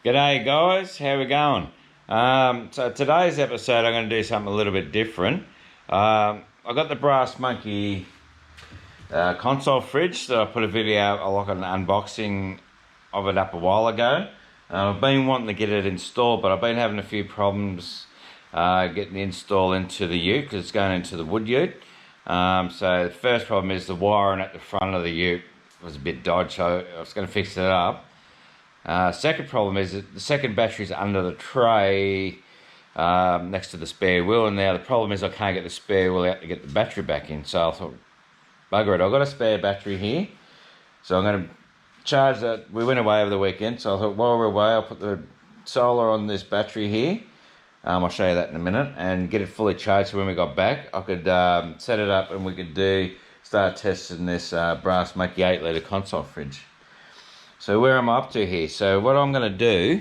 G'day guys, how we going? So today's episode I'm going to do something a little bit different. I got the Brass Monkey console fridge, so I put a video, like an unboxing of it up a while ago. I've been wanting to get it installed, but I've been having a few problems getting the install into the ute because it's going into the wood ute. So the first problem is the wiring at the front of the ute was a bit dodgy, so I was going to fix it up. Second problem is that the second battery's under the tray next to the spare wheel, and now the problem is I can't get the spare wheel out to get the battery back in. So I thought, bugger it, I've got a spare battery here, so I'm going to charge that. We went away over the weekend, so I thought while we're away I'll put the solar on this battery here. I'll show you that in a minute, and get it fully charged so when we got back I could set it up and we could start testing this Brass Monkey 8 litre console fridge. So where am I up to here? So what I'm going to do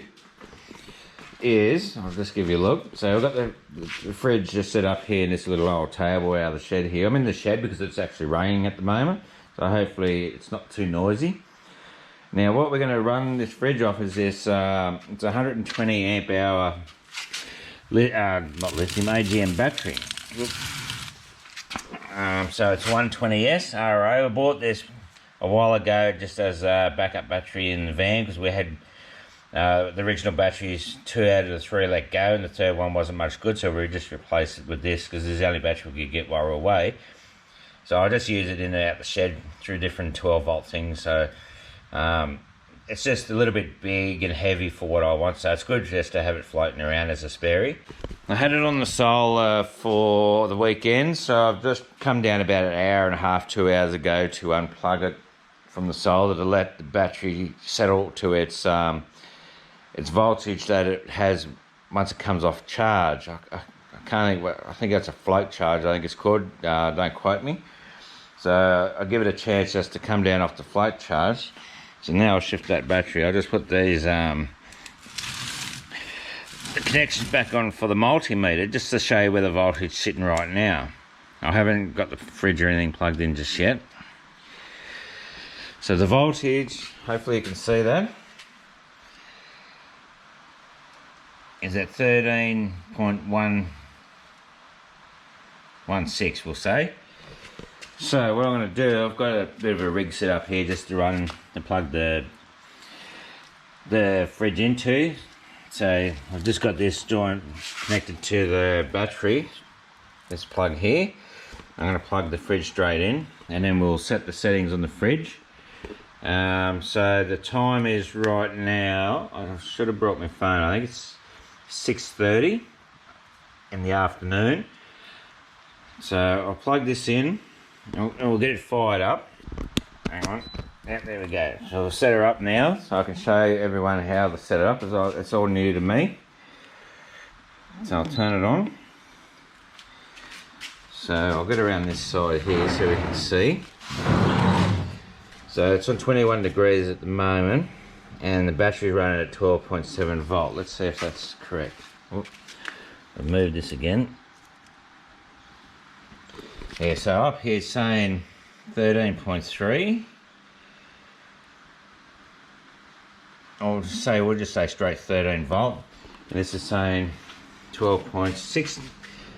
is, I'll just give you a look. So I've got the fridge just set up here in this little old table out of the shed here. I'm in the shed because it's actually raining at the moment, so hopefully it's not too noisy. Now what we're going to run this fridge off is this, it's a 120 amp hour, not lithium, AGM battery. So it's 120S RO. I bought this a while ago just as a backup battery in the van because we had the original batteries, 2 out of the 3 let go, and the third one wasn't much good, so we just replaced it with this because this is the only battery we could get while we're away. So I just use it in and out the shed through different 12 volt things. So it's just a little bit big and heavy for what I want, so it's good just to have it floating around as a spare. I had it on the solar for the weekend, so I've just come down about an hour and a half, 2 hours ago to unplug it from the solar to let the battery settle to its voltage that it has once it comes off charge. I can't think, I think that's a float charge, I think it's called, don't quote me. So I'll give it a chance just to come down off the float charge. So now I'll shift that battery. I'll just put these the connections back on for the multimeter just to show you where the voltage is sitting right now. I haven't got the fridge or anything plugged in just yet. So the voltage, hopefully you can see that, is at 13.116, we'll say. So what I'm going to do, I've got a bit of a rig set up here just to plug the fridge into. So I've just got this joint connected to the battery, this plug here. I'm going to plug the fridge straight in, and then we'll set the settings on the fridge. So the time is right now, I should have brought my phone, I think it's 6:30 in the afternoon. So I'll plug this in and we'll get it fired up. Hang on, yeah, there we go. So we'll set her up now so I can show everyone how to set it up. It's all new to me. So I'll turn it on. So I'll get around this side here so we can see. So it's on 21 degrees at the moment, and the battery running at 12.7 volt. Let's see if that's correct. I've moved this again. Yeah, so up here it's saying 13.3. We'll just say straight 13 volt. And this is saying 12.6.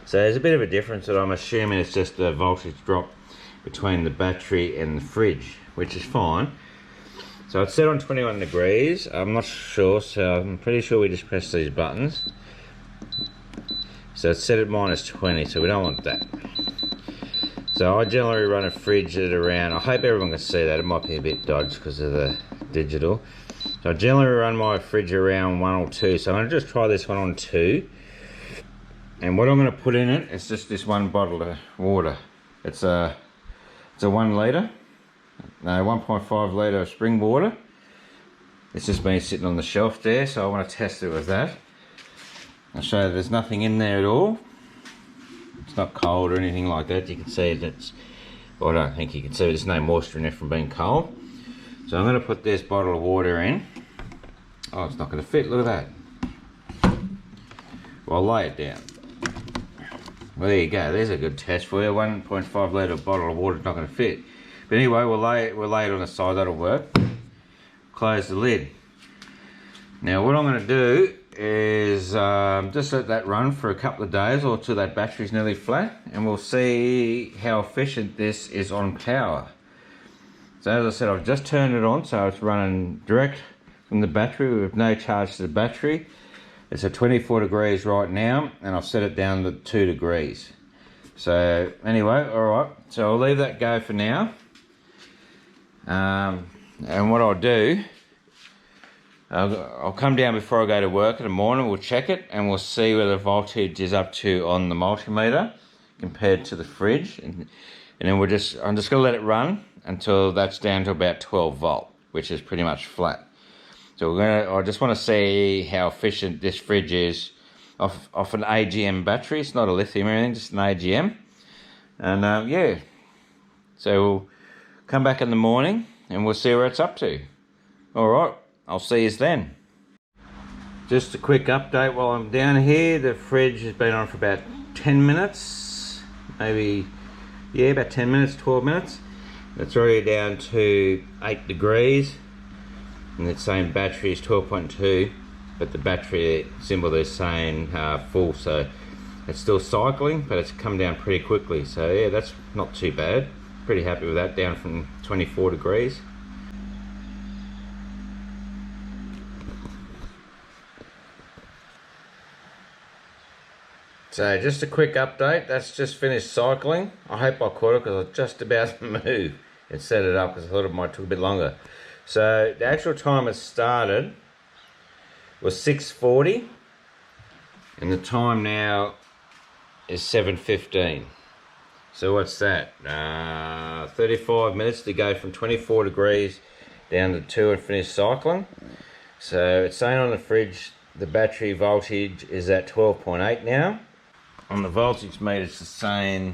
So there's a bit of a difference, that I'm assuming it's just the voltage drop between the battery and the fridge, which is fine. So it's set on 21 degrees. I'm not sure, so I'm pretty sure we just press these buttons. So it's set at -20, so we don't want that. So I generally run a fridge at around, I hope everyone can see that, it might be a bit dodgy because of the digital. So I generally run my fridge around 1 or 2, so I'm going to just try this one on 2. And what I'm going to put in it is just this one bottle of water. It's a 1 litre, no, 1.5 litre of spring water. It's just been sitting on the shelf there, so I want to test it with that. I'll show you there's nothing in there at all. It's not cold or anything like that. You can see that's, well, I don't think you can see, there's no moisture in there from being cold. So I'm going to put this bottle of water in. Oh, it's not going to fit, look at that. Well, I'll lay it down. Well, there you go, there's a good test for you. 1.5 litre bottle of water is not going to fit. But anyway, we'll lay it on the side, that'll work. Close the lid. Now what I'm going to do is just let that run for a couple of days or till that battery's nearly flat, and we'll see how efficient this is on power. So as I said, I've just turned it on, so it's running direct from the battery with no charge to the battery. It's at 24 degrees right now, and I've set it down to 2 degrees. So anyway, alright, so I'll leave that go for now. And what I'll do, I'll come down before I go to work in the morning, we'll check it, and we'll see where the voltage is up to on the multimeter compared to the fridge. And then I'm just going to let it run until that's down to about 12 volt, which is pretty much flat. So I just want to see how efficient this fridge is off an AGM battery. It's not a lithium or anything, just an AGM. And yeah, so we'll come back in the morning and we'll see where it's up to. All right, I'll see you then. Just a quick update while I'm down here. The fridge has been on for about 10 minutes, maybe, yeah, about 10 minutes, 12 minutes. It's already down to 8 degrees, and it's saying battery is 12.2, but the battery symbol is saying full, so it's still cycling, but it's come down pretty quickly. So yeah, that's not too bad. Pretty happy with that, down from 24 degrees. So just a quick update, that's just finished cycling. I hope I caught it because I was just about to move and set it up because I thought it might take a bit longer. So the actual time it started was 6:40, and the time now is 7:15. So what's that? 35 minutes to go from 24 degrees down to 2 and finish cycling. So it's saying on the fridge the battery voltage is at 12.8 now. On the voltage meter it's saying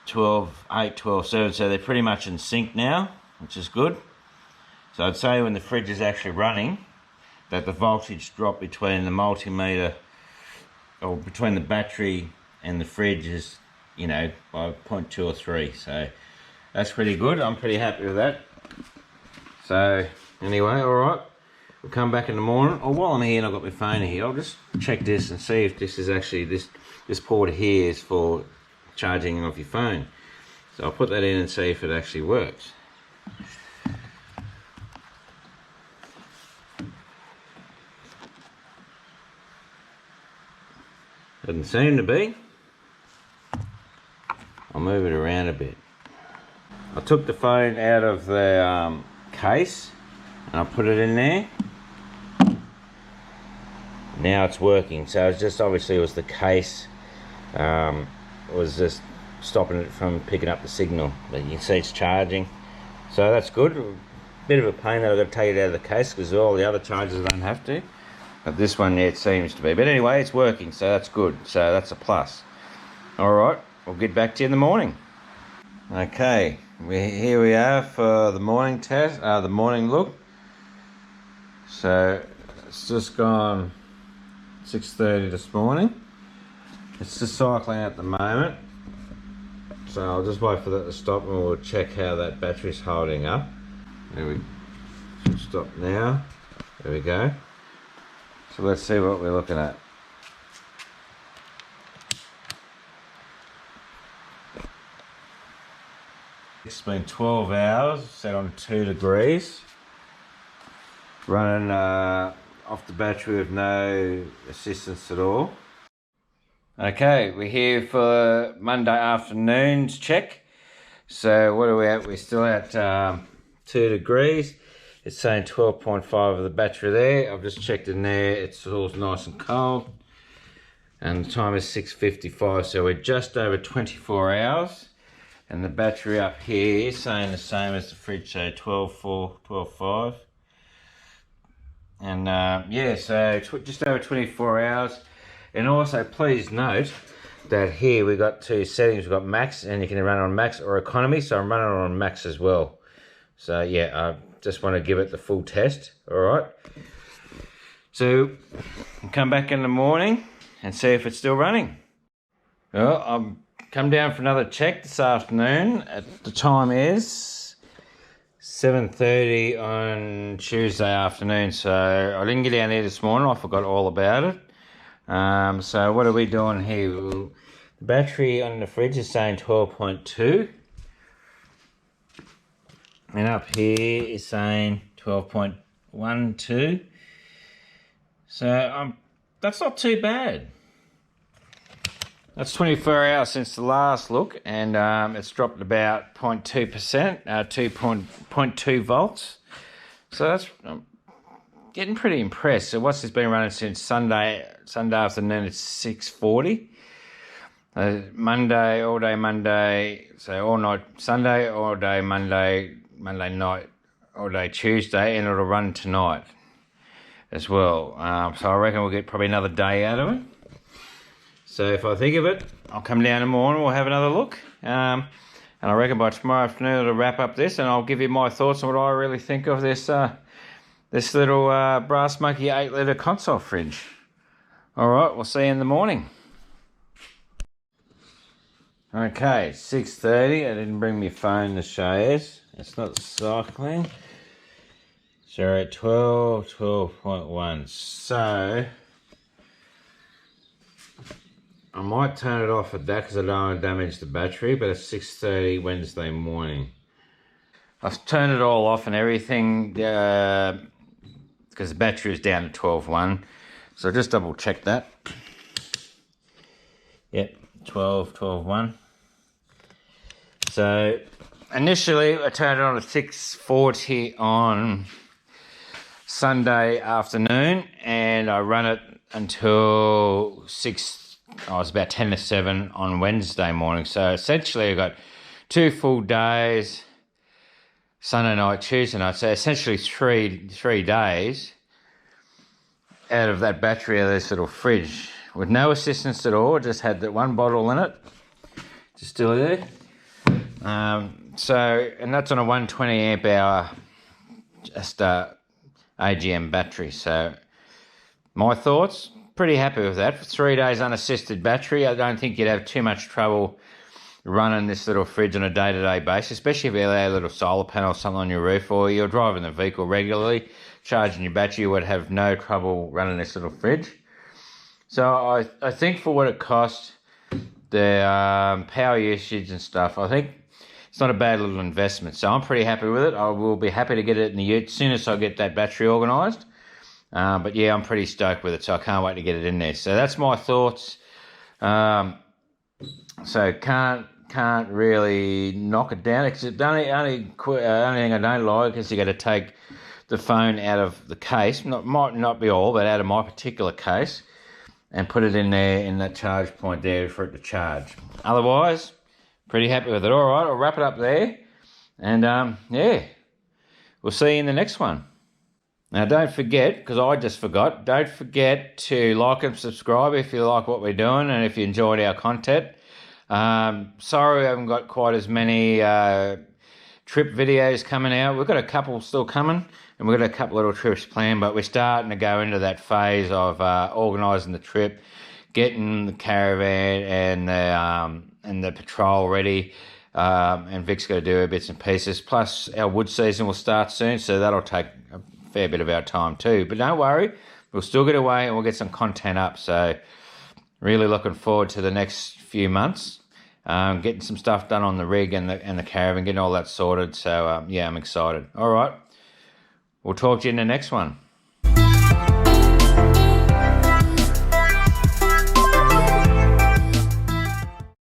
12.8, 12.7, so they're pretty much in sync now, which is good. So I'd say when the fridge is actually running, that the voltage drop between the multimeter, or between the battery and the fridge is, you know, by 0.2 or 3. So that's pretty good. I'm pretty happy with that. So anyway, alright. We'll come back in the morning, or while I'm here and I've got my phone here, I'll just check this and see if this is actually, this port here is for charging off your phone. So I'll put that in and see if it actually works. Doesn't seem to be. I'll move it around a bit. I took the phone out of the case and I put it in there. Now it's working, so it's just obviously it was the case was just stopping it from picking up the signal, but you can see it's charging, so that's good. Bit of a pain that I've got to take it out of the case because all the other chargers I don't have to, but this one, yeah, it seems to be. But anyway, it's working, so that's good, so that's a plus. Alright, we'll get back to you in the morning. Okay, here we are for the morning test, the morning look. So it's just gone 6:30 this morning. It's just cycling at the moment, so I'll just wait for that to stop and we'll check how that battery's holding up. There we should stop now. There we go. So let's see what we're looking at. It's been 12 hours, set on 2 degrees. Running off the battery with no assistance at all. Okay, we're here for Monday afternoon's check. So what are we at? We're still at 2 degrees. It's saying 12.5 of the battery there. I've just checked in there. It's all nice and cold. And the time is 6:55, so we're just over 24 hours. And the battery up here is saying the same as the fridge, so 12.4, 12.5. And yeah, so just over 24 hours. And also please note that here we've got 2 settings. We've got max, and you can run it on max or economy, so I'm running it on max as well. So yeah, I just want to give it the full test. All right, so I'll come back in the morning and see if it's still running. Well, I've come down for another check this afternoon. The time is 7:30 on Tuesday afternoon, so I didn't get down here this morning. I forgot all about it. So what are we doing here? The battery on the fridge is saying 12.2, and up here is saying 12.12. So that's not too bad. That's 24 hours since the last look, and it's dropped about 0.2%, 2.2 volts. So that's getting pretty impressed. So what's this been running since Sunday afternoon? It's 6:40. Monday, all day Monday, so all night Sunday, all day Monday, Monday night, all day Tuesday, and it'll run tonight as well. So I reckon we'll get probably another day out of it. So if I think of it, I'll come down in the morning, we'll have another look. And I reckon by tomorrow afternoon it'll wrap up this, and I'll give you my thoughts on what I really think of this this little Brass Monkey 8-litre console fridge. All right, we'll see you in the morning. Okay, 6:30. I didn't bring my phone to show you. It's not cycling. So we're at 12.1. So I might turn it off at that because I don't want to damage the battery, but it's 6:30 Wednesday morning. I've turned it all off and everything because the battery is down to 12.1. So just double check that. Yep, 12.1. So initially I turned it on at 6:40 on Sunday afternoon, and I run it until I was about 10 to 7 on Wednesday morning. So essentially I got 2 full days, Sunday night, Tuesday night. So essentially three days out of that battery of this little fridge with no assistance at all. Just had that one bottle in it, just still there. And that's on a 120 amp hour, just AGM battery. So my thoughts, pretty happy with that. For 3 days unassisted battery, I don't think you'd have too much trouble running this little fridge on a day-to-day basis, especially if you had a little solar panel or something on your roof, or you're driving the vehicle regularly, charging your battery, you would have no trouble running this little fridge. So I think for what it cost, the power usage and stuff, I think it's not a bad little investment. So I'm pretty happy with it. I will be happy to get it in the ute as soon as I get that battery organised. But yeah, I'm pretty stoked with it, so I can't wait to get it in there. So that's my thoughts. So can't really knock it down. Except the only thing I don't like is you got to take the phone out of the case. Might not be all, but out of my particular case, and put it in there in that charge point there for it to charge. Otherwise, pretty happy with it. All right, I'll wrap it up there, and yeah, we'll see you in the next one. Now, don't forget, because I just forgot, don't forget to like and subscribe if you like what we're doing and if you enjoyed our content. Sorry we haven't got quite as many trip videos coming out. We've got a couple still coming, and we've got a couple little trips planned, but we're starting to go into that phase of organising the trip, getting the caravan and the patrol ready. And Vic's got to do her bits and pieces. Plus, our wood season will start soon, so that'll take a fair bit of our time too. But don't worry, we'll still get away and we'll get some content up. So really looking forward to the next few months. Getting some stuff done on the rig and the caravan, getting all that sorted. So yeah, I'm excited. All right, we'll talk to you in the next one.